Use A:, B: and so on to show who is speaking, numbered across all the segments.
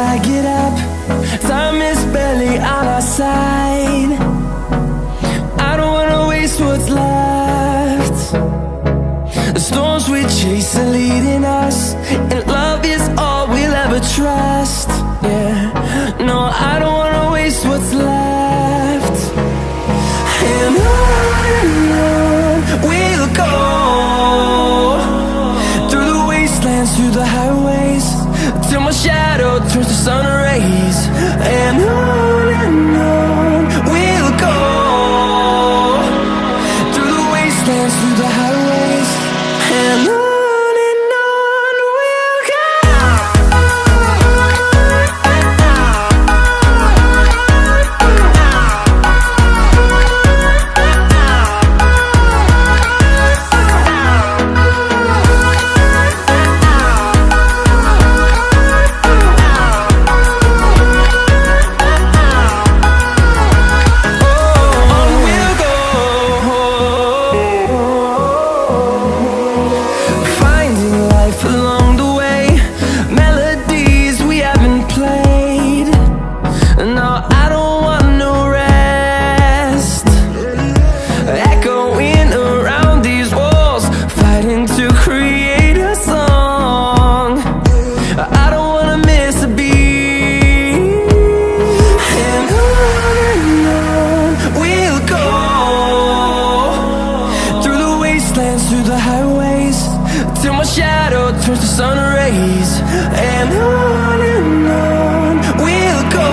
A: I get up. Time is barely on our side. I don't wanna waste what's left. The storms we chase are leading us, and love is all we'll ever trust. Yeah, no, I don't wanna waste what's left. And on we'll go, through the wastelands, through the highways, till my shadow turns to sun rays. And on we'll go, through the wastelands, through the highways, and on we'll go. Through the highways, till my shadow turns to sun rays. And on we'll go,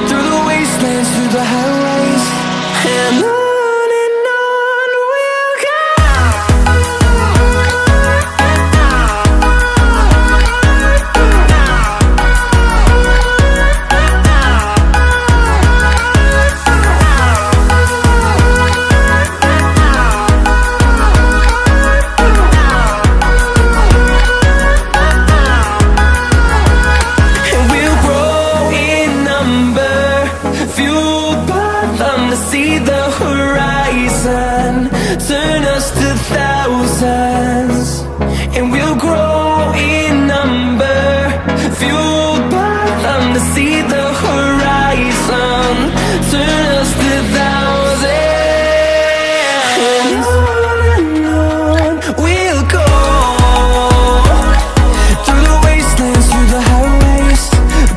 A: through the wastelands, through the highways, and on we'll go. See the horizon, turn us to thousands, and we'll grow in number, fueled by them. To see the horizon, turn us to thousands, and on we'll go, through the wastelands, through the highways,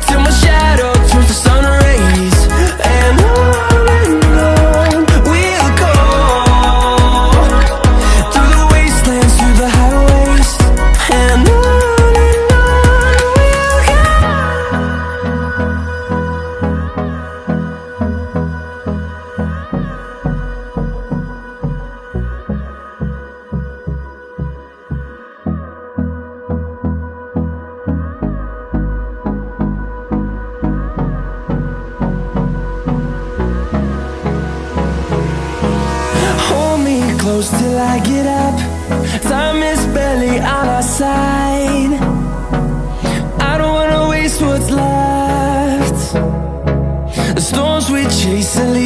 A: till my shadow turns to sun rays. And close till I get up. Time is barely on our side. I don't wanna waste what's left. The storms we chase are leading